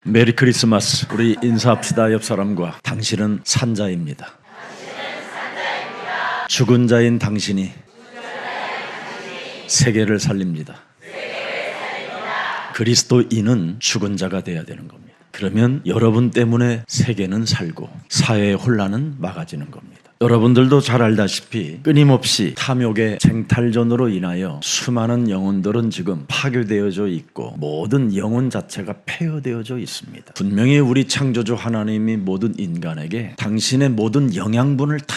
메리 크리스마스. 우리 인사합시다. 옆 사람과. 당신은 산자입니다. 죽은 자인 당신이 세계를 살립니다. 그리스도인은 죽은 자가 되어야 되는 겁니다. 그러면 여러분 때문에 세계는 살고 사회의 혼란은 막아지는 겁니다. 여러분들도 잘 알다시피 끊임없이 탐욕의 쟁탈전으로 인하여 수많은 영혼들은 지금 파괴되어져 있고 모든 영혼 자체가 폐허되어져 있습니다. 분명히 우리 창조주 하나님이 모든 인간에게 당신의 모든 영양분을 다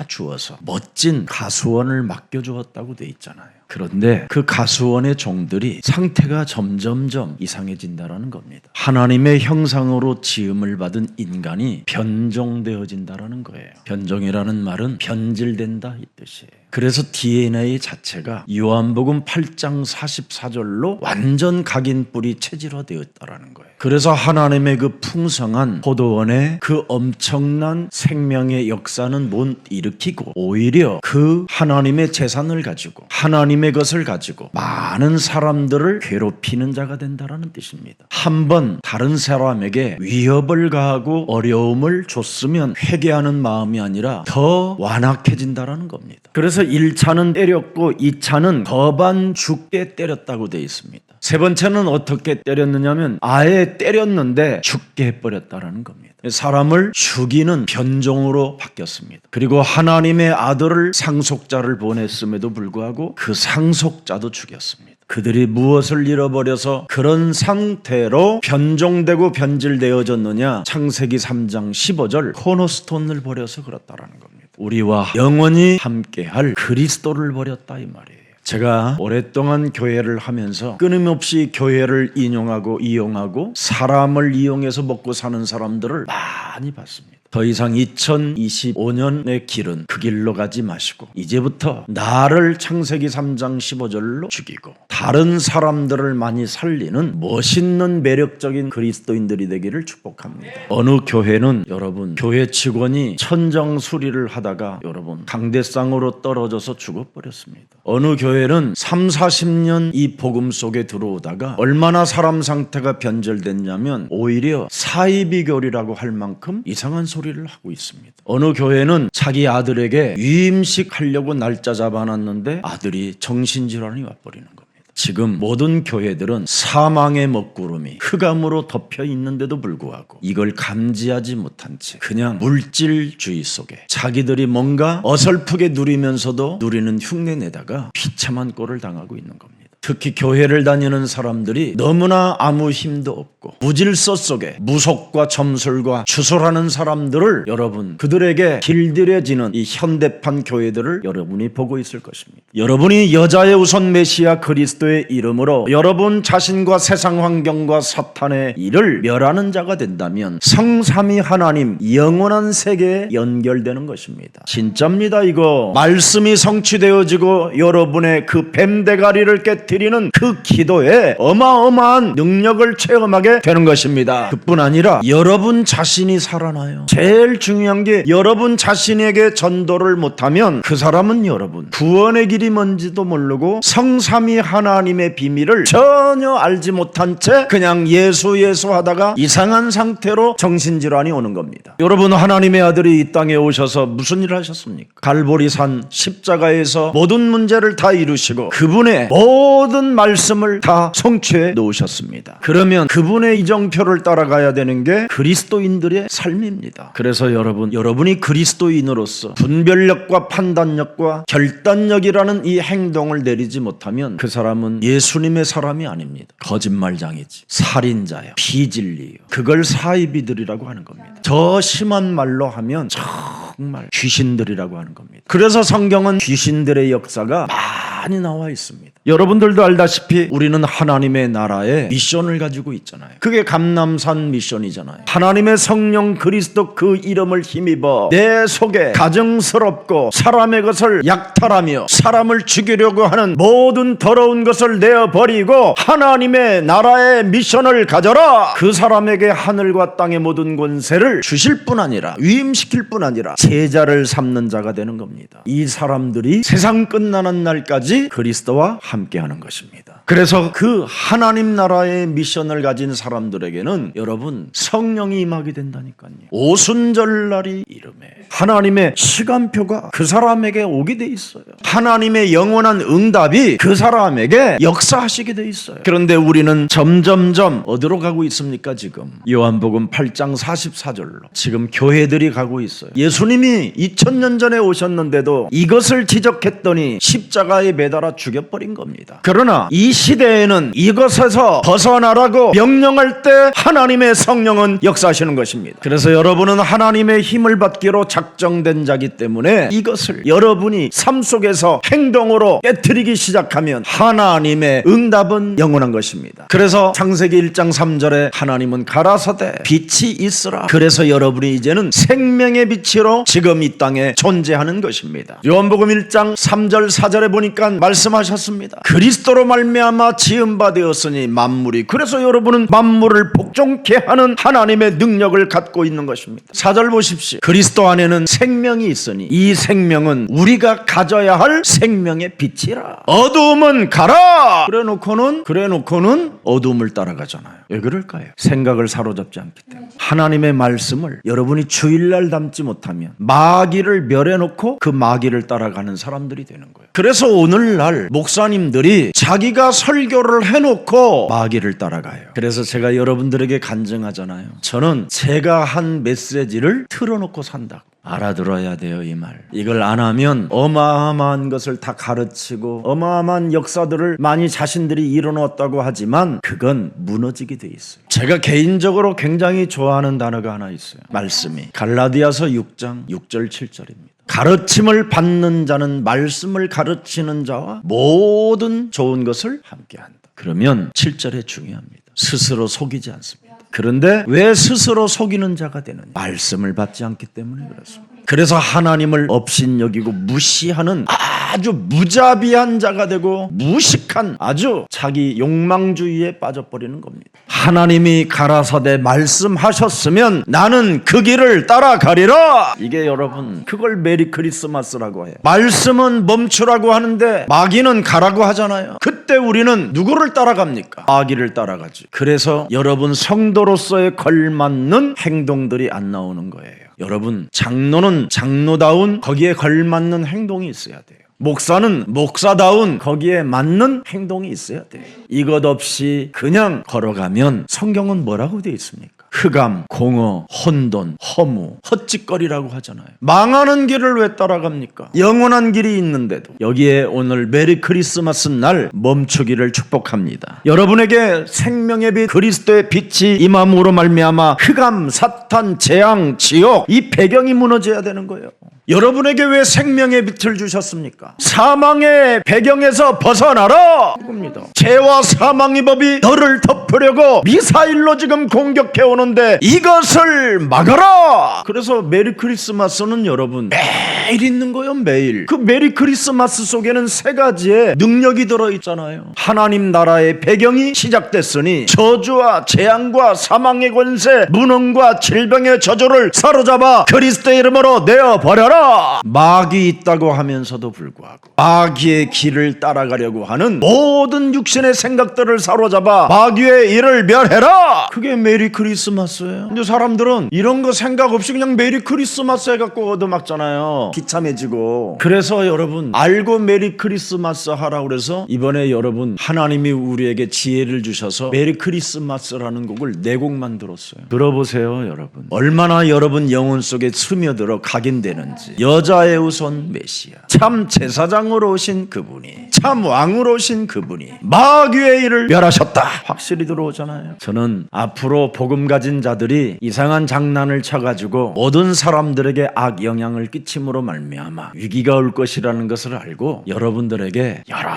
주어서 멋진 가수원을 맡겨주었다고 돼 있잖아요. 그런데 그 가수원의 종들이 상태가 점점점 이상해진다라는 겁니다. 하나님의 형상으로 지음을 받은 인간이 변종되어진다라는 거예요. 변종이라는 말은 변질된다 이 뜻이에요. 그래서 DNA 자체가 요한복음 8장 44절로 완전 각인 뿌리 체질화되었다라는 거예요. 그래서 하나님의 그 풍성한 포도원의 그 엄청난 생명의 역사는 못 일으키고 오히려 그 하나님의 재산을 가지고 하나님의 것을 가지고 많은 사람들을 괴롭히는 자가 된다라는 뜻입니다. 한번 다른 사람에게 위협을 가하고 어려움을 줬으면 회개하는 마음이 아니라 더 완악해진다라는 겁니다. 그래서 1차는 때렸고 2차는 더반 죽게 때렸다고 되어 있습니다. 세 번째는 어떻게 때렸느냐면 아예 때렸는데 죽게 해버렸다라는 겁니다. 사람을 죽이는 변종으로 바뀌었습니다. 그리고 하나님의 아들을 상속자를 보냈음에도 불구하고 그 상속자도 죽였습니다. 그들이 무엇을 잃어버려서 그런 상태로 변종되고 변질되어졌느냐? 창세기 3장 15절 코너스톤을 버려서 그렇다라는 겁니다. 우리와 영원히 함께할 그리스도를 버렸다 이 말이에요. 제가 오랫동안 교회를 하면서 끊임없이 교회를 인용하고 이용하고 사람을 이용해서 먹고 사는 사람들을 많이 봤습니다. 더 이상 2025년의 길은 그 길로 가지 마시고 이제부터 나를 창세기 3장 15절로 죽이고 다른 사람들을 많이 살리는 멋있는 매력적인 그리스도인들이 되기를 축복합니다. 어느 교회는 여러분 교회 직원이 천정 수리를 하다가 여러분 강대상으로 떨어져서 죽어버렸습니다. 어느 교회는 3, 40년 이 복음 속에 들어오다가 얼마나 사람 상태가 변절됐냐면 오히려 사이비교리라고 할 만큼 이상한 소리를 하고 있습니다. 어느 교회는 자기 아들에게 위임식 하려고 날짜 잡아놨는데 아들이 정신질환이 와버리는 겁니다. 지금 모든 교회들은 사망의 먹구름이 흑암으로 덮여 있는데도 불구하고 이걸 감지하지 못한 채 그냥 물질주의 속에 자기들이 뭔가 어설프게 누리면서도 누리는 흉내내다가 비참한 꼴을 당하고 있는 겁니다. 특히 교회를 다니는 사람들이 너무나 아무 힘도 없고 무질서 속에 무속과 점술과 추설하는 사람들을 여러분 그들에게 길들여지는 이 현대판 교회들을 여러분이 보고 있을 것입니다. 여러분이 여자의 우선 메시아 그리스도의 이름으로 여러분 자신과 세상 환경과 사탄의 일을 멸하는 자가 된다면 성삼위 하나님 영원한 세계에 연결되는 것입니다. 진짜입니다. 이거 말씀이 성취되어지고 여러분의 그 뱀대가리를 깨뜨리는 그 기도에 어마어마한 능력을 체험하게 되는 것입니다. 그뿐 아니라 여러분 자신이 살아나요. 제일 중요한 게 여러분 자신에게 전도를 못하면 그 사람은 여러분 구원의 길이 뭔지도 모르고 성삼위 하나님의 비밀을 전혀 알지 못한 채 그냥 예수 하다가 이상한 상태로 정신질환이 오는 겁니다. 여러분 하나님의 아들이 이 땅에 오셔서 무슨 일을 하셨습니까? 갈보리산 십자가에서 모든 문제를 다 이루시고 그분의 모든 말씀을 다 성취해 놓으셨습니다. 그러면 그분의 이정표를 따라가야 되는 게 그리스도인들의 삶입니다. 그래서 여러분이 그리스도인으로서 분별력과 판단력과 결단력이라는 이 행동을 내리지 못하면 그 사람은 예수님의 사람이 아닙니다. 거짓말장이지, 살인자요, 비진리요. 그걸 사이비들이라고 하는 겁니다. 더 심한 말로 하면 정말 귀신들이라고 하는 겁니다. 그래서 성경은 귀신들의 역사가 많이 나와 있습니다. 여러분들도 알다시피 우리는 하나님의 나라에 미션을 가지고 있잖아요. 그게 감람산 미션이잖아요. 하나님의 성령 그리스도 그 이름을 힘입어 내 속에 가증스럽고 사람의 것을 약탈하며 사람을 죽이려고 하는 모든 더러운 것을 내어버리고 하나님의 나라의 미션을 가져라. 그 사람에게 하늘과 땅의 모든 권세를 주실 뿐 아니라 위임시킬 뿐 아니라 제자를 삼는 자가 되는 겁니다. 이 사람들이 세상 끝나는 날까지 그리스도와 함께하는 것입니다. 그래서 그 하나님 나라의 미션을 가진 사람들에게는 여러분 성령이 임하게 된다니까요. 오순절날이 이름에 하나님의 시간표가 그 사람에게 오게 돼 있어요. 하나님의 영원한 응답이 그 사람에게 역사하시게 돼 있어요. 그런데 우리는 점점점 어디로 가고 있습니까? 지금 요한복음 8장 44절로 지금 교회들이 가고 있어요. 예수님이 2000년 전에 오셨는데도 이것을 지적했더니 십자가에 매달아 죽여버린 겁니다. 그러나 이 시대에는 이것에서 벗어나라고 명령할 때 하나님의 성령은 역사하시는 것입니다. 그래서 여러분은 하나님의 힘을 받기로 작정된 자기 때문에 이것을 여러분이 삶 속에서 행동으로 깨트리기 시작하면 하나님의 응답은 영원한 것입니다. 그래서 창세기 1장 3절에 하나님은 가라사대 빛이 있으라. 그래서 여러분이 이제는 생명의 빛으로 지금 이 땅에 존재하는 것입니다. 요한복음 1장 3절 4절에 보니까 말씀하셨습니다. 그리스도로 말미암아 지은 바 되었으니 만물이, 그래서 여러분은 만물을 복종케 하는 하나님의 능력을 갖고 있는 것입니다. 4절 보십시오. 그리스도 안에는 생명이 있으니 이 생명은 우리가 가져야 할 생명의 빛이라. 어두움은 가라. 그래놓고는 어두움을 따라가잖아요. 왜 그럴까요? 생각을 사로잡지 않기 때문에. 하나님의 말씀을 여러분이 주일날 담지 못하면 마귀를 멸해놓고 그 마귀를 따라가는 사람들이 되는 거예요. 그래서 오늘날 목사님들이 자기가 설교를 해놓고 마귀를 따라가요. 그래서 제가 여러분들에게 간증하잖아요. 저는 제가 한 메시지를 틀어놓고 산다고. 알아들어야 돼요. 이 말. 이걸 안 하면 어마어마한 것을 다 가르치고 어마어마한 역사들을 많이 자신들이 이뤄놓았다고 하지만 그건 무너지게 돼 있어요. 제가 개인적으로 굉장히 좋아하는 단어가 하나 있어요. 말씀이 갈라디아서 6장 6절 7절입니다. 가르침을 받는 자는 말씀을 가르치는 자와 모든 좋은 것을 함께한다. 그러면 7절에 중요합니다. 스스로 속이지 않습니다. 그런데 왜 스스로 속이는 자가 되느냐? 말씀을 받지 않기 때문에 그렇습니다. 그래서 하나님을 업신여기고 무시하는 아주 무자비한 자가 되고 무식한 아주 자기 욕망주의에 빠져버리는 겁니다. 하나님이 가라사대 말씀하셨으면 나는 그 길을 따라가리라. 이게 여러분 그걸 메리 크리스마스라고 해요. 말씀은 멈추라고 하는데 마귀는 가라고 하잖아요. 그때 우리는 누구를 따라갑니까? 마귀를 따라가지. 그래서 여러분 성도로서의 걸맞는 행동들이 안 나오는 거예요. 여러분 장로는 장로다운 거기에 걸맞는 행동이 있어야 돼요. 목사는 목사다운 거기에 맞는 행동이 있어야 돼요. 이것 없이 그냥 걸어가면 성경은 뭐라고 되어 있습니까? 흑암, 공허, 혼돈, 허무, 헛짓거리라고 하잖아요. 망하는 길을 왜 따라갑니까? 영원한 길이 있는데도. 여기에 오늘 메리 크리스마스 날 멈추기를 축복합니다. 여러분에게 생명의 빛 그리스도의 빛이 임함으로 말미암아 흑암, 사탄, 재앙, 지옥 이 배경이 무너져야 되는 거예요. 여러분에게 왜 생명의 빛을 주셨습니까? 사망의 배경에서 벗어나라 이겁니다. 죄와 사망의 법이 너를 덮으려고 미사일로 지금 공격해 오는데 이것을 막아라. 그래서 메리 크리스마스는 여러분 매일 있는 거예요. 매일. 그 메리 크리스마스 속에는 세 가지의 능력이 들어있잖아요. 하나님 나라의 배경이 시작됐으니 저주와 재앙과 사망의 권세, 무능과 질병의 저주를 사로잡아 그리스도의 이름으로 내어버려라. 마귀 있다고 하면서도 불구하고 마귀의 길을 따라가려고 하는 모든 육신의 생각들을 사로잡아 마귀의 일을 멸해라. 그게 메리 크리스마스예요. 근데 사람들은 이런 거 생각 없이 그냥 메리 크리스마스 해갖고 얻어맞잖아요. 비참해지고. 그래서 여러분 알고 메리 크리스마스 하라고 그래서 이번에 여러분 하나님이 우리에게 지혜를 주셔서 메리 크리스마스라는 곡을 4곡만 들었어요. 들어보세요. 여러분 얼마나 여러분 영혼 속에 스며들어 각인되는지. 여자의 우선 메시아, 참 제사장으로 오신 그분이, 참 왕으로 오신 그분이 마귀의 일을 멸하셨다. 확실히 들어오잖아요. 저는 앞으로 복음 가진 자들이 이상한 장난을 쳐가지고 모든 사람들에게 악 영향을 끼침으로 말미암아 위기가 올 것이라는 것을 알고 여러분들에게 여러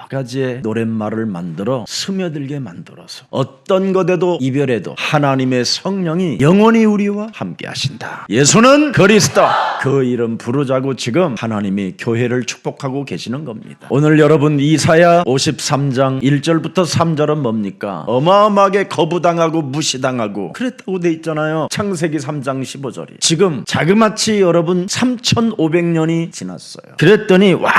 가지의 노랫말을 만들어 스며들게 만들어서 어떤 것에도 이별에도 하나님의 성령이 영원히 우리와 함께 하신다. 예수는 그리스도. 그 이름 부르자고 지금 하나님이 교회를 축복하고 계시는 겁니다. 오늘 여러분 이사야 53장 1절부터 3절은 뭡니까? 어마어마하게 거부당하고 무시당하고 그랬다고 돼 있잖아요. 창세기 3장 15절이. 지금 자그마치 여러분 3500년이 지났어요. 그랬더니 와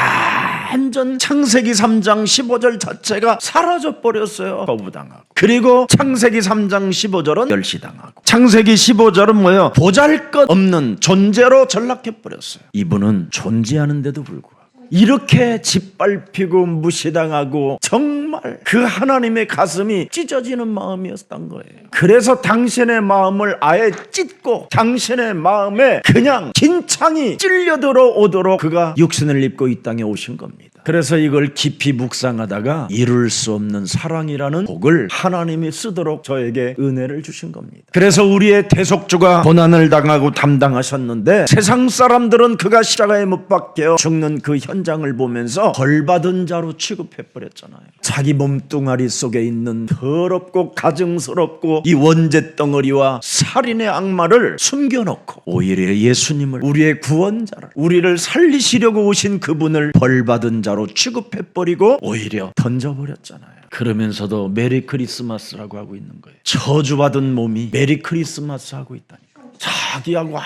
완전 창세기 3장 15절 자체가 사라져버렸어요. 거부당하고. 그리고 창세기 3장 15절은 멸시당하고. 창세기 15절은 뭐예요? 보잘것없는 존재로 전락해버렸어요. 이분은 존재하는데도 불구하고 이렇게 짓밟히고 무시당하고 정말 그 하나님의 가슴이 찢어지는 마음이었던 거예요. 그래서 당신의 마음을 아예 찢고 당신의 마음에 그냥 긴창이 찔려들어 오도록 그가 육신을 입고 이 땅에 오신 겁니다. 그래서 이걸 깊이 묵상하다가 이룰 수 없는 사랑이라는 곡을 하나님이 쓰도록 저에게 은혜를 주신 겁니다. 그래서 우리의 대속주가 고난을 당하고 담당하셨는데 세상 사람들은 그가 십자가에 못 박혀 죽는 그 현장을 보면서 벌받은 자로 취급해버렸잖아요. 자기 몸뚱아리 속에 있는 더럽고 가증스럽고 이 원죄 덩어리와 살인의 악마를 숨겨놓고 오히려 예수님을, 우리의 구원자를, 우리를 살리시려고 오신 그분을 벌받은 자로 취급해버리고 오히려 던져버렸잖아요. 그러면서도 메리 크리스마스라고 하고 있는 거예요. 저주받은 몸이 메리 크리스마스 하고 있다니까. 자기하고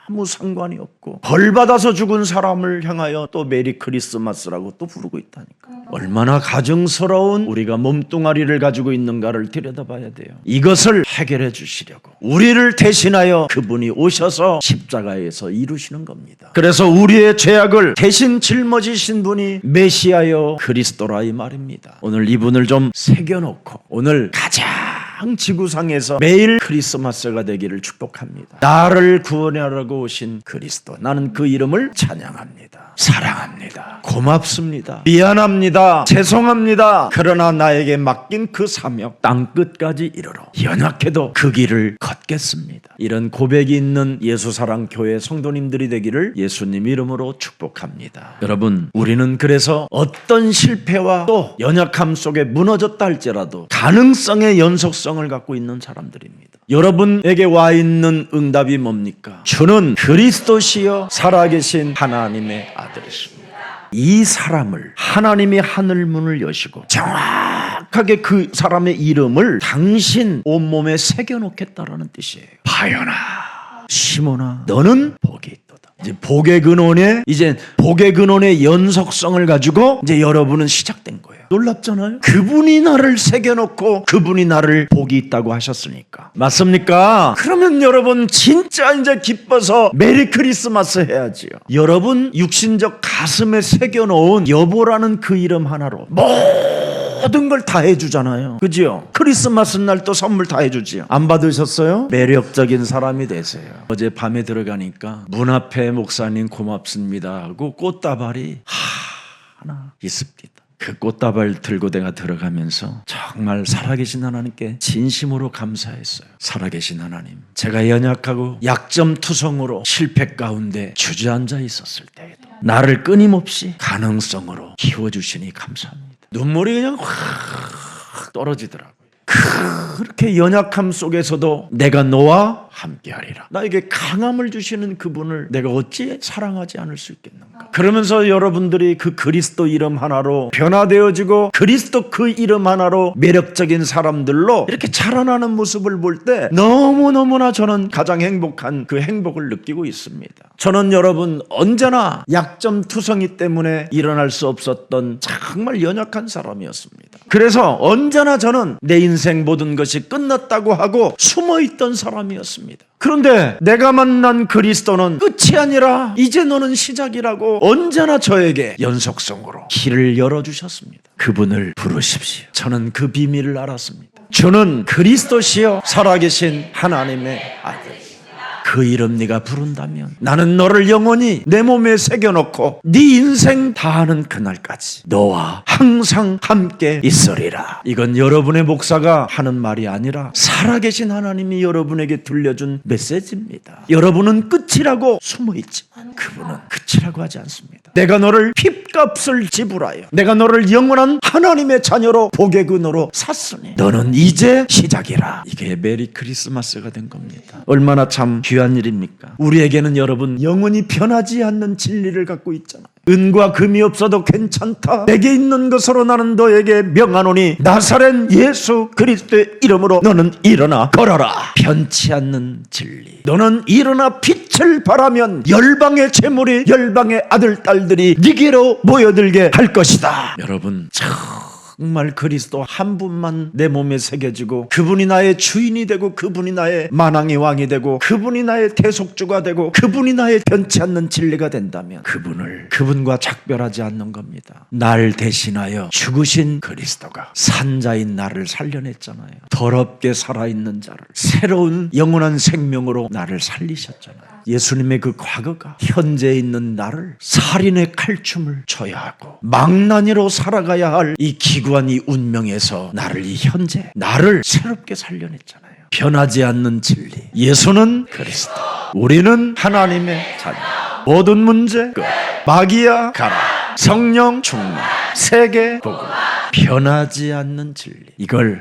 아무 상관이 없고 벌받아서 죽은 사람을 향하여 또 메리 크리스마스라고 또 부르고 있다니까. 얼마나 가증스러운 우리가 몸뚱아리를 가지고 있는가를 들여다봐야 돼요. 이것을 해결해 주시려고 우리를 대신하여 그분이 오셔서 십자가에서 이루시는 겁니다. 그래서 우리의 죄악을 대신 짊어지신 분이 메시아여 그리스도라 이 말입니다. 오늘 이분을 좀 새겨놓고 오늘 가장 지구상에서 매일 크리스마스가 되기를 축복합니다. 나를 구원하려고 오신 그리스도, 나는 그 이름을 찬양합니다. 사랑합니다. 고맙습니다. 미안합니다. 죄송합니다. 그러나 나에게 맡긴 그 사명 땅끝까지 이르러 연약해도 그 길을 걷겠습니다. 이런 고백이 있는 예수사랑교회 성도님들이 되기를 예수님 이름으로 축복합니다. 여러분, 우리는 그래서 어떤 실패와 또 연약함 속에 무너졌다 할지라도 가능성의 연속성을 갖고 있는 사람들입니다. 여러분에게 와 있는 응답이 뭡니까? 주는 그리스도시여 살아계신 하나님의 아들이십니다. 이 사람을 하나님이 하늘문을 여시고 정확하게 그 사람의 이름을 당신 온몸에 새겨놓겠다라는 뜻이에요. 바요나 시몬아 너는 복이 있도다. 이제 복의 근원의 연속성을 가지고 이제 여러분은 시작된 거예요. 놀랍잖아요. 그분이 나를 새겨놓고 그분이 나를 복이 있다고 하셨으니까. 맞습니까? 그러면 여러분 진짜 이제 기뻐서 메리 크리스마스 해야지요. 여러분 육신적 가슴에 새겨놓은 여보라는 그 이름 하나로 모든 걸 다 해주잖아요. 그죠? 크리스마스 날 또 선물 다 해주지요. 안 받으셨어요? 매력적인 사람이 되세요. 어제 밤에 들어가니까 문 앞에 목사님 고맙습니다 하고 꽃다발이 하나 있습니다. 그 꽃다발 들고 내가 들어가면서 정말 살아계신 하나님께 진심으로 감사했어요. 살아계신 하나님, 제가 연약하고 약점투성으로 실패 가운데 주저앉아 있었을 때에도 나를 끊임없이 가능성으로 키워주시니 감사합니다. 눈물이 그냥 확 떨어지더라고요. 그렇게 연약함 속에서도 내가 너와 함께하리라. 나에게 강함을 주시는 그분을 내가 어찌 사랑하지 않을 수 있겠는가. 그러면서 여러분들이 그 그리스도 이름 하나로 변화되어지고 그리스도 그 이름 하나로 매력적인 사람들로 이렇게 자라나는 모습을 볼 때 너무너무나 저는 가장 행복한 그 행복을 느끼고 있습니다. 저는 여러분 언제나 약점투성이 때문에 일어날 수 없었던 정말 연약한 사람이었습니다. 그래서 언제나 저는 내 인생 모든 것이 끝났다고 하고 숨어있던 사람이었습니다. 그런데 내가 만난 그리스도는 끝이 아니라 이제 너는 시작이라고 언제나 저에게 연속성으로 길을 열어주셨습니다. 그분을 부르십시오. 저는 그 비밀을 알았습니다. 주는 그리스도시여 살아계신 하나님의 아들. 그 이름 네가 부른다면 나는 너를 영원히 내 몸에 새겨놓고 네 인생 다하는 그날까지 너와 항상 함께 있으리라. 이건 여러분의 목사가 하는 말이 아니라 살아계신 하나님이 여러분에게 들려준 메시지입니다. 여러분은 끝이라고 숨어있지만 그분은 끝이라고 하지 않습니다. 내가 너를 핏값을 지불하여 내가 너를 영원한 하나님의 자녀로 복의 근으로 샀으니 너는 이제 시작이라. 이게 메리 크리스마스가 된 겁니다. 얼마나 참 귀한 일입니까? 우리에게는 여러분 영원히 변하지 않는 진리를 갖고 있잖아요. 은과 금이 없어도 괜찮다. 내게 있는 것으로 나는 너에게 명하노니 나사렛 예수 그리스도의 이름으로 너는 일어나 걸어라. 변치 않는 진리. 너는 일어나 빛을 발하면 열방의 재물이 열방의 아들 딸들이 네게로 모여들게 할 것이다. 여러분, 정말 그리스도 한 분만 내 몸에 새겨지고 그분이 나의 주인이 되고 그분이 나의 만왕의 왕이 되고 그분이 나의 대속주가 되고 그분이 나의 변치 않는 진리가 된다면 그분과 작별하지 않는 겁니다. 날 대신하여 죽으신 그리스도가 산자인 나를 살려냈잖아요. 더럽게 살아있는 자를 새로운 영원한 생명으로 나를 살리셨잖아요. 예수님의 그 과거가 현재에 있는 나를 살인의 칼춤을 쳐야 하고 망나니로 살아가야 할 이 기구한 이 운명에서 나를 이 현재 나를 새롭게 살려냈잖아요. 변하지 않는 진리. 예수는 그리스도, 우리는 하나님의 자녀. 모든 문제 끝. 마귀야 가라. 성령 충만. 세계 복음. 변하지 않는 진리. 이걸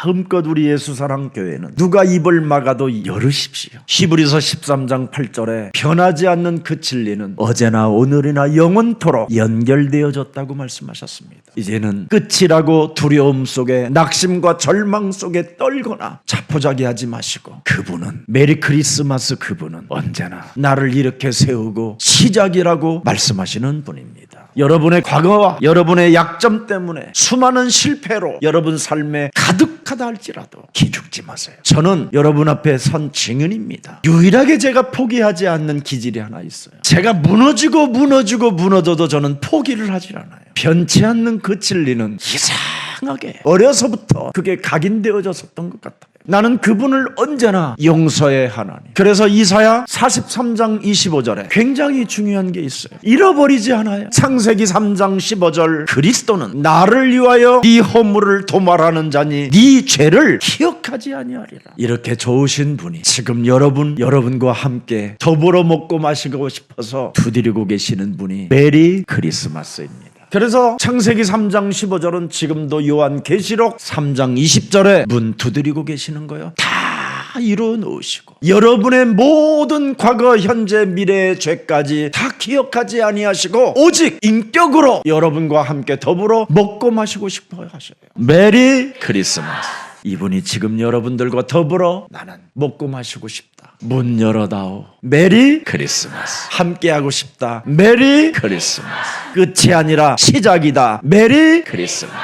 마음껏 우리 예수사랑교회는 누가 입을 막아도 열으십시오. 히브리서 13장 8절에 변하지 않는 그 진리는 어제나 오늘이나 영원토록 연결되어졌다고 말씀하셨습니다. 이제는 끝이라고 두려움 속에 낙심과 절망 속에 떨거나 자포자기하지 마시고 그분은 메리 크리스마스, 그분은 언제나 나를 이렇게 세우고 시작이라고 말씀하시는 분입니다. 여러분의 과거와 여러분의 약점 때문에 수많은 실패로 여러분 삶에 가득하다 할지라도 기죽지 마세요. 저는 여러분 앞에 선 증인입니다. 유일하게 제가 포기하지 않는 기질이 하나 있어요. 제가 무너져도 저는 포기를 하질 않아요. 변치 않는 그 진리는 이상하게 어려서부터 그게 각인되어졌었던 것 같아요. 나는 그분을 언제나 용서의 하나님. 그래서 이사야 43장 25절에 굉장히 중요한 게 있어요. 잃어버리지 않아요. 창세기 3장 15절 그리스도는 나를 위하여 네 허물을 도말하는 자니 네 죄를 기억하지 아니하리라. 이렇게 좋으신 분이 지금 여러분과 함께 더불어 먹고 마시고 싶어서 두드리고 계시는 분이 메리 크리스마스입니다. 그래서 창세기 3장 15절은 지금도 요한계시록 3장 20절에 문 두드리고 계시는 거예요. 다 이루어 놓으시고 여러분의 모든 과거, 현재, 미래의 죄까지 다 기억하지 아니하시고 오직 인격으로 여러분과 함께 더불어 먹고 마시고 싶어 하셔요. 메리 크리스마스. 이분이 지금 여러분들과 더불어 나는 먹고 마시고 싶다. 문 열어다오. 메리 크리스마스. 함께하고 싶다. 메리 크리스마스. 끝이 아니라 시작이다. 메리 크리스마스.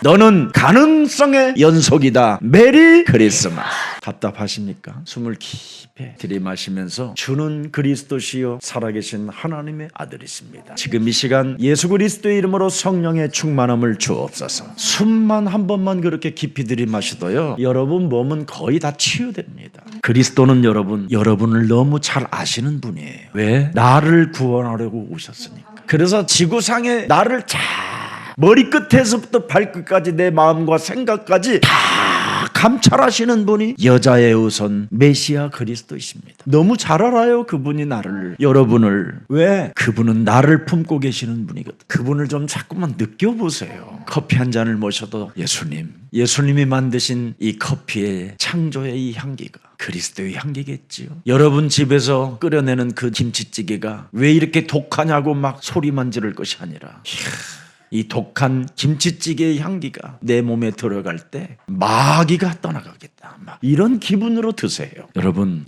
너는 가능성의 연속이다. 메리 크리스마스. 답답하십니까? 숨을 깊이 들이마시면서 주는 그리스도시요 살아계신 하나님의 아들이십니다. 지금 이 시간 예수 그리스도의 이름으로 성령의 충만함을 주옵소서. 숨만 한 번만 그렇게 깊이 들이마시도요 여러분 몸은 거의 다 치유됩니다. 그리스도는 여러분을 너무 잘 아시는 분이에요. 왜? 나를 구원하려고 오셨으니까. 그래서 지구상에 나를 잘 머리끝에서부터 발끝까지 내 마음과 생각까지 다 감찰하시는 분이 여자의 우선 메시아 그리스도이십니다. 너무 잘 알아요. 그분이 여러분을. 왜? 그분은 나를 품고 계시는 분이거든. 그분을 좀 자꾸만 느껴보세요. 커피 한 잔을 마셔도 예수님이 만드신 이 커피의 창조의 이 향기가 그리스도의 향기겠지요. 여러분 집에서 끓여내는 그 김치찌개가 왜 이렇게 독하냐고 막 소리만 지를 것이 아니라 이 독한 김치찌개의 향기가 내 몸에 들어갈 때 마귀가 떠나가겠다. 막 이런 기분으로 드세요.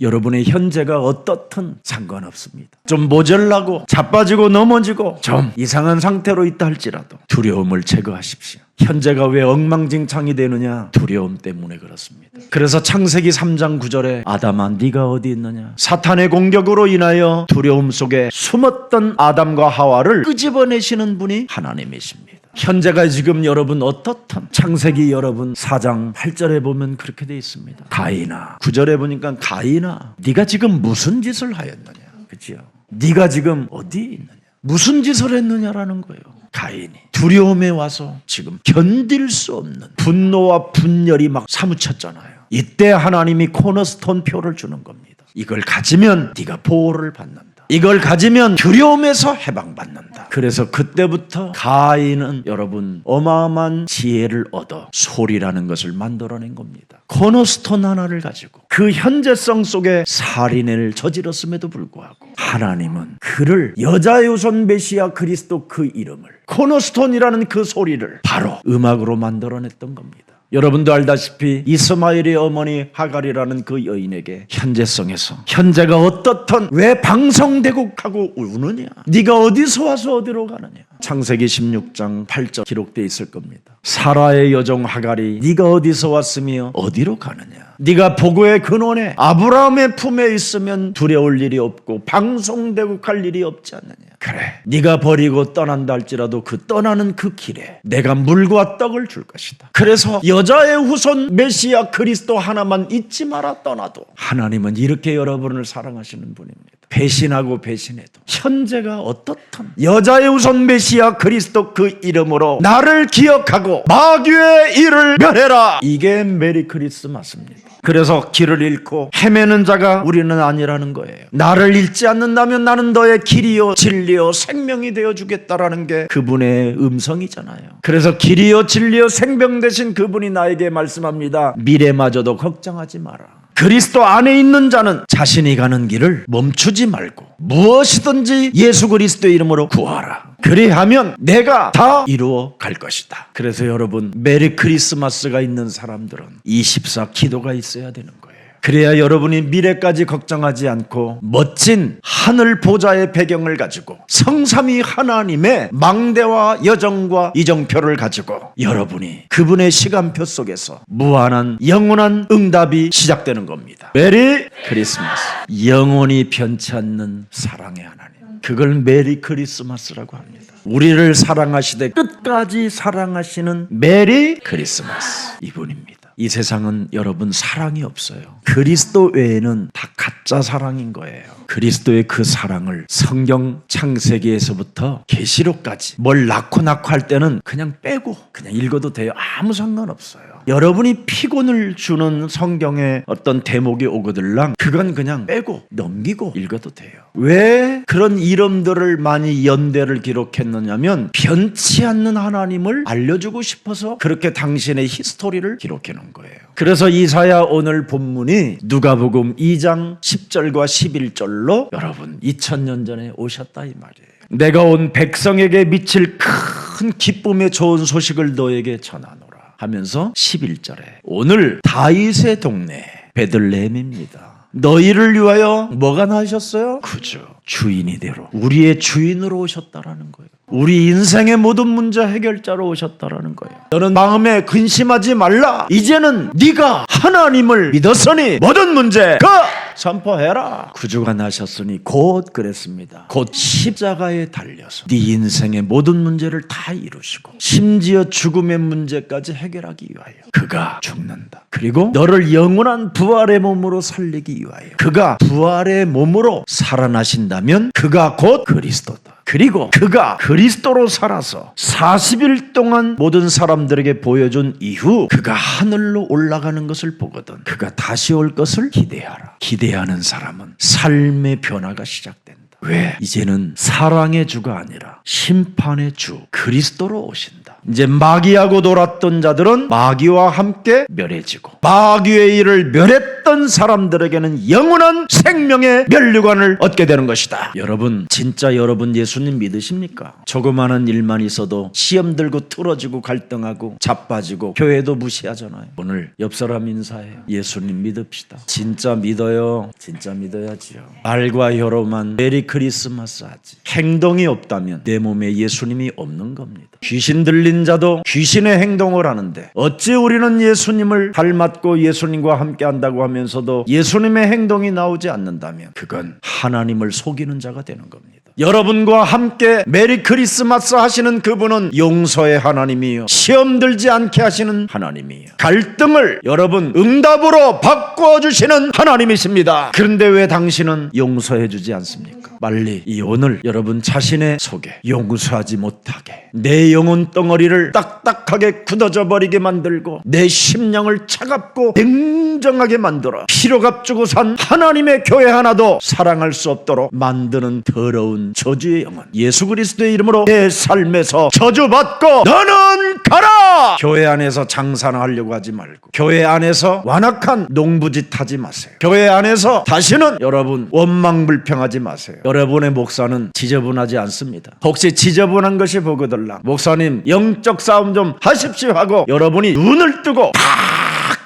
여러분의 현재가 어떻든 상관없습니다. 좀 모자라고 자빠지고 넘어지고 좀 이상한 상태로 있다 할지라도 두려움을 제거하십시오. 현재가 왜 엉망진창이 되느냐? 두려움 때문에 그렇습니다. 그래서 창세기 3장 9절에 아담아 네가 어디 있느냐? 사탄의 공격으로 인하여 두려움 속에 숨었던 아담과 하와를 끄집어내시는 분이 하나님이십니다. 현재가 지금 여러분 어떻든 창세기 4장 8절에 보면 그렇게 되어 있습니다. 가인아, 9절에 보니까 가인아 네가 지금 무슨 짓을 하였느냐? 그렇죠? 네가 지금 어디 있느냐? 무슨 짓을 했느냐라는 거예요. 가인이 두려움에 와서 지금 견딜 수 없는 분노와 분열이 막 사무쳤잖아요. 이때 하나님이 코너스톤 표를 주는 겁니다. 이걸 가지면 네가 보호를 받는다. 이걸 가지면 두려움에서 해방받는다. 그래서 그때부터 가인은 여러분 어마어마한 지혜를 얻어 소리라는 것을 만들어낸 겁니다. 코너스톤 하나를 가지고 그 현재성 속에 살인을 저질렀음에도 불구하고 하나님은 그를 여자의 우선 메시아 그리스도 그 이름을 코너스톤이라는 그 소리를 바로 음악으로 만들어냈던 겁니다. 여러분도 알다시피 이스마엘의 어머니 하갈이라는 그 여인에게 현재성에서 현재가 어떻든 왜 방성대국하고 우느냐, 네가 어디서 와서 어디로 가느냐. 창세기 16장 8절 기록되어 있을 겁니다. 사라의 여종 하갈이 네가 어디서 왔으며 어디로 가느냐, 네가 보고의 근원에 아브라함의 품에 있으면 두려울 일이 없고 방송대국할 일이 없지 않느냐. 그래, 네가 버리고 떠난다 할지라도 그 떠나는 그 길에 내가 물과 떡을 줄 것이다. 그래서 여자의 후손 메시아 그리스도 하나만 잊지 마라. 떠나도 하나님은 이렇게 여러분을 사랑하시는 분입니다. 배신하고 배신해도 현재가 어떻든 여자의 우선 메시아 그리스도 그 이름으로 나를 기억하고 마귀의 일을 멸해라. 이게 메리 크리스마스입니다. 그래서 길을 잃고 헤매는 자가 우리는 아니라는 거예요. 나를 잃지 않는다면 나는 너의 길이요 진리요 생명이 되어주겠다라는 게 그분의 음성이잖아요. 그래서 길이요 진리요 생명 되신 그분이 나에게 말씀합니다. 미래마저도 걱정하지 마라. 그리스도 안에 있는 자는 자신이 가는 길을 멈추지 말고 무엇이든지 예수 그리스도의 이름으로 구하라. 그리하면 내가 다 이루어 갈 것이다. 그래서 여러분, 메리 크리스마스가 있는 사람들은 24 기도가 있어야 되는 거예요. 그래야 여러분이 미래까지 걱정하지 않고 멋진 하늘 보좌의 배경을 가지고 성삼위 하나님의 망대와 여정과 이정표를 가지고 여러분이 그분의 시간표 속에서 무한한 영원한 응답이 시작되는 겁니다. 메리 크리스마스. 영원히 변치 않는 사랑의 하나님. 그걸 메리 크리스마스라고 합니다. 우리를 사랑하시되 끝까지 사랑하시는 메리 크리스마스 이분입니다. 이 세상은 여러분 사랑이 없어요. 그리스도 외에는 다 가짜 사랑인 거예요. 그리스도의 그 사랑을 성경 창세기에서부터 계시록까지 뭘 낳고 할 때는 그냥 빼고 그냥 읽어도 돼요. 아무 상관없어요. 여러분이 피곤을 주는 성경의 어떤 대목이 오거들랑 그건 그냥 빼고 넘기고 읽어도 돼요. 왜 그런 이름들을 많이 연대를 기록했느냐면 변치 않는 하나님을 알려주고 싶어서 그렇게 당신의 히스토리를 기록해 놓은 거예요. 그래서 이사야 오늘 본문이 누가복음 2장 10절과 11절로 여러분 2000년 전에 오셨다 이 말이에요. 내가 온 백성에게 미칠 큰 기쁨의 좋은 소식을 너에게 전하노라 하면서 11절에 오늘 다윗의 동네 베들레헴입니다. 너희를 위하여 뭐가 나으셨어요? 구주, 주인이 되러 우리의 주인으로 오셨다라는 거예요. 우리 인생의 모든 문제 해결자로 오셨다라는 거예요. 너는 마음에 근심하지 말라. 이제는 네가 하나님을 믿었으니 모든 문제 선포해라. 구주가 나셨으니 곧 그랬습니다. 곧 십자가에 달려서 네 인생의 모든 문제를 다 이루시고 심지어 죽음의 문제까지 해결하기 위하여 그가 죽는다. 그리고 너를 영원한 부활의 몸으로 살리기 위하여 그가 부활의 몸으로 살아나신다면 그가 곧 그리스도다. 그리고 그가 그리스도로 살아서 40일 동안 모든 사람들에게 보여준 이후 그가 하늘로 올라가는 것을 보거든 그가 다시 올 것을 기대하라. 기대하는 사람은 삶의 변화가 시작된다. 왜? 이제는 사랑의 주가 아니라 심판의 주 그리스도로 오신다. 이제 마귀하고 놀았던 자들은 마귀와 함께 멸해지고 마귀의 일을 멸했던 사람들에게는 영원한 생명의 면류관을 얻게 되는 것이다. 여러분, 진짜 여러분 예수님 믿으십니까? 조그마한 일만 있어도 시험 들고 틀어지고 갈등하고 자빠지고 교회도 무시하잖아요. 오늘 옆 사람 인사해요. 예수님 믿읍시다. 진짜 믿어요. 진짜 믿어야지요. 말과 혀로만 메리 크리스마스 하지 행동이 없다면 내 몸에 예수님이 없는 겁니다. 귀신 들린 자도 귀신의 행동을 하는데 어찌 우리는 예수님을 닮았고 예수님과 함께 한다고 하면서도 예수님의 행동이 나오지 않는다면 그건 하나님을 속이는 자가 되는 겁니다. 여러분과 함께 메리 크리스마스 하시는 그분은 용서의 하나님이요 시험 들지 않게 하시는 하나님이요 갈등을 여러분 응답으로 바꿔주시는 하나님이십니다. 그런데 왜 당신은 용서해 주지 않습니까? 빨리 이 오늘 여러분 자신의 속에 용서하지 못하게 내 영혼 덩어리를 딱딱하게 굳어져 버리게 만들고 내 심령을 차갑고 공정하게 만들어 피로 값주고 산 하나님의 교회 하나도 사랑할 수 없도록 만드는 더러운 저주의 영혼, 예수 그리스도의 이름으로 내 삶에서 저주받고 너는 가라! 교회 안에서 장사나 하려고 하지 말고, 교회 안에서 완악한 농부짓 하지 마세요. 교회 안에서 다시는 여러분 원망불평하지 마세요. 여러분의 목사는 지저분하지 않습니다. 혹시 지저분한 것이 보거들랑 목사님 영적 싸움 좀 하십시오 하고 여러분이 눈을 뜨고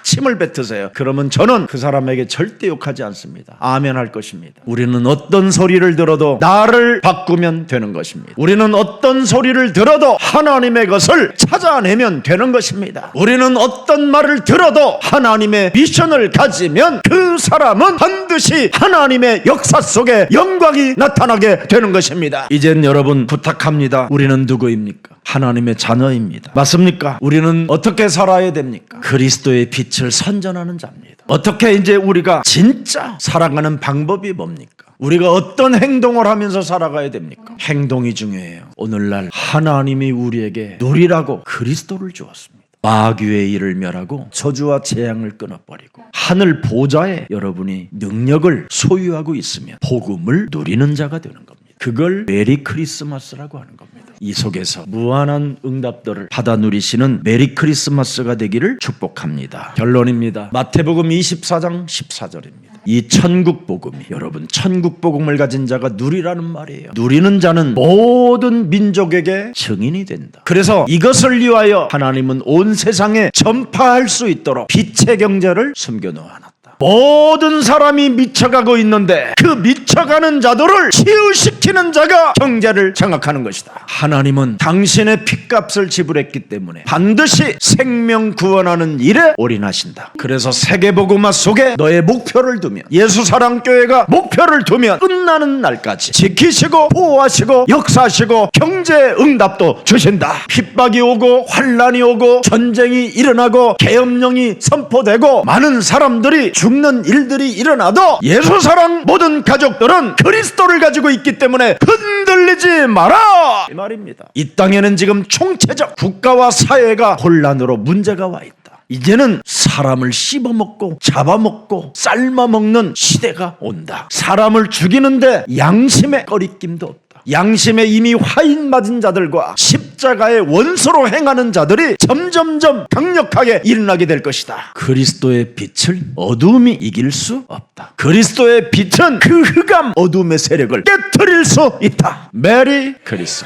침을 뱉으세요. 그러면 저는 그 사람에게 절대 욕하지 않습니다. 아멘 할 것입니다. 우리는 어떤 소리를 들어도 나를 바꾸면 되는 것입니다. 우리는 어떤 소리를 들어도 하나님의 것을 찾아내면 되는 것입니다. 우리는 어떤 말을 들어도 하나님의 미션을 가지면 그 사람은 반드시 하나님의 역사 속에 영광이 나타나게 되는 것입니다. 이젠 여러분 부탁합니다. 우리는 누구입니까? 하나님의 자녀입니다. 맞습니까? 우리는 어떻게 살아야 됩니까? 그리스도의 빛을 선전하는 자입니다. 어떻게 이제 우리가 진짜 살아가는 방법이 뭡니까? 우리가 어떤 행동을 하면서 살아가야 됩니까? 행동이 중요해요. 오늘날 하나님이 우리에게 누리라고 그리스도를 주었습니다. 마귀의 일을 멸하고 저주와 재앙을 끊어버리고 하늘 보좌에 여러분이 능력을 소유하고 있으면 복음을 누리는 자가 되는 겁니다. 그걸 메리 크리스마스라고 하는 겁니다. 이 속에서 무한한 응답들을 받아 누리시는 메리 크리스마스가 되기를 축복합니다. 결론입니다. 마태복음 24장 14절입니다. 이 천국 복음이, 여러분 천국 복음을 가진 자가 누리라는 말이에요. 누리는 자는 모든 민족에게 증인이 된다. 그래서 이것을 위하여 하나님은 온 세상에 전파할 수 있도록 빛의 경제를 숨겨놓아놨다. 모든 사람이 미쳐가고 있는데 그 미쳐가는 자들을 치유시키는 자가 경제를 장악하는 것이다. 하나님은 당신의 핏값을 지불했기 때문에 반드시 생명 구원하는 일에 올인하신다. 그래서 세계복음화 속에 너의 목표를 두면, 예수사랑교회가 목표를 두면 끝나는 날까지 지키시고 보호하시고 역사하시고 경제 응답도 주신다. 핍박이 오고 환란이 오고 전쟁이 일어나고 계엄령이 선포되고 많은 사람들이 죽는 일들이 일어나도 예수사랑 모든 가족들은 그리스도를 가지고 있기 때문에 흔들리지 마라, 이 말입니다. 이 땅에는 지금 총체적 국가와 사회가 혼란으로 문제가 와 있다. 이제는 사람을 씹어먹고 잡아먹고 삶아먹는 시대가 온다. 사람을 죽이는데 양심의 꺼리낌도 없다. 양심에 이미 화인 맞은 자들과 십자가의 원수로 행하는 자들이 점점점 강력하게 일어나게 될 것이다. 그리스도의 빛을 어둠이 이길 수 없다. 그리스도의 빛은 그 흑암 어둠의 세력을 깨트릴 수 있다. 메리 크리스마스.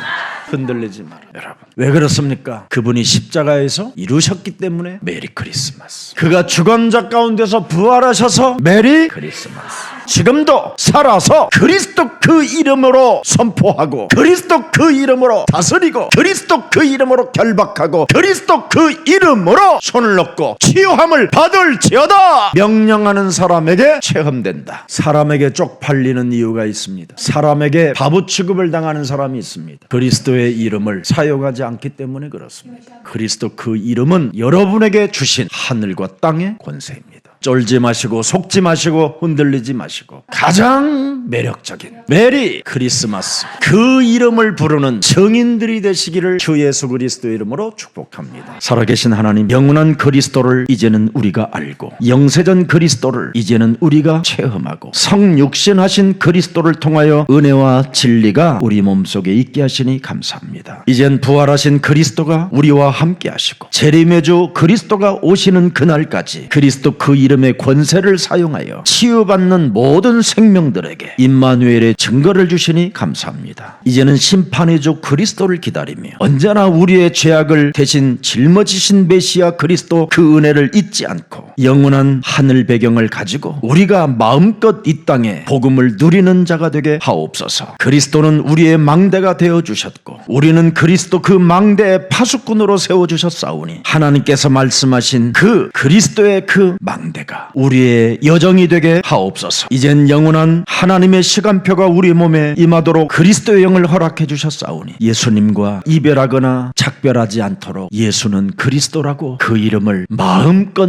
흔들리지 마라 여러분. 왜 그렇습니까? 그분이 십자가에서 이루셨기 때문에 메리 크리스마스. 그가 죽은 자 가운데서 부활하셔서 메리 크리스마스. 지금도 살아서 그리스도 그 이름으로 선포하고, 그리스도 그 이름으로 다스리고, 그리스도 그 이름으로 결박하고, 그리스도 그 이름으로 손을 넣고 치유함을 받을지어다 명령하는 사람에게 체험된다. 사람에게 쪽팔리는 이유가 있습니다. 사람에게 바보 취급을 당하는 사람이 있습니다. 그리스도의 이름을 사용하지 않기 때문에 그렇습니다. 그리스도 그 이름은 여러분에게 주신 하늘과 땅의 권세입니다. 쫄지 마시고 속지 마시고 흔들리지 마시고 가장 매력적인 메리 크리스마스, 그 이름을 부르는 증인들이 되시기를 주 예수 그리스도의 이름으로 축복합니다. 살아계신 하나님, 영원한 그리스도를 이제는 우리가 알고 영세전 그리스도를 이제는 우리가 체험하고 성육신하신 그리스도를 통하여 은혜와 진리가 우리 몸속에 있게 하시니 감사합니다. 이젠 부활하신 그리스도가 우리와 함께 하시고 재림의 그리스도가 오시는 그날까지 그리스도 그 이름의 권세를 사용하여 치유받는 모든 생명들에게 임마누엘의 증거를 주시니 감사합니다. 이제는 심판의 주 그리스도를 기다리며 언제나 우리의 죄악을 대신 짊어지신 메시아 그리스도 그 은혜를 잊지 않고 영원한 하늘 배경을 가지고 우리가 마음껏 이 땅에 복음을 누리는 자가 되게 하옵소서. 그리스도는 우리의 망대가 되어주셨고 우리는 그리스도 그 망대의 파수꾼으로 세워주셨사오니 하나님께서 말씀하신 그 그리스도의 그 망대가 우리의 여정이 되게 하옵소서. 이젠 영원한 하나님의 시간표가 우리 몸에 임하도록 그리스도의 영을 허락해 주셨사오니 예수님과 이별하거나 작별하지 않도록 예수는 그리스도라고 그 이름을 마음껏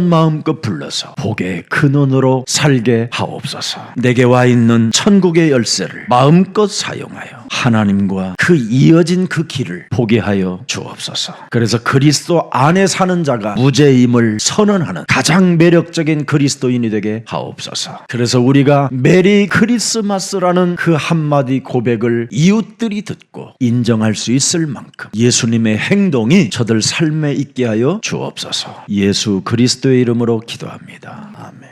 불러서 복의 근원으로 살게 하옵소서. 내게 와 있는 천국의 열쇠를 마음껏 사용하여 하나님과 그 이어진 그 길을 보게 하여 주옵소서. 그래서 그리스도 안에 사는 자가 무죄임을 선언하는 가장 매력적인 그리스도인이 되게 하옵소서. 그래서 우리가 메리 크리스마스라는 그 한마디 고백을 이웃들이 듣고 인정할 수 있을 만큼 예수님의 행동이 저들 삶에 있게 하여 주옵소서. 예수 그리스도의 이름으로 기도합니다. 아멘.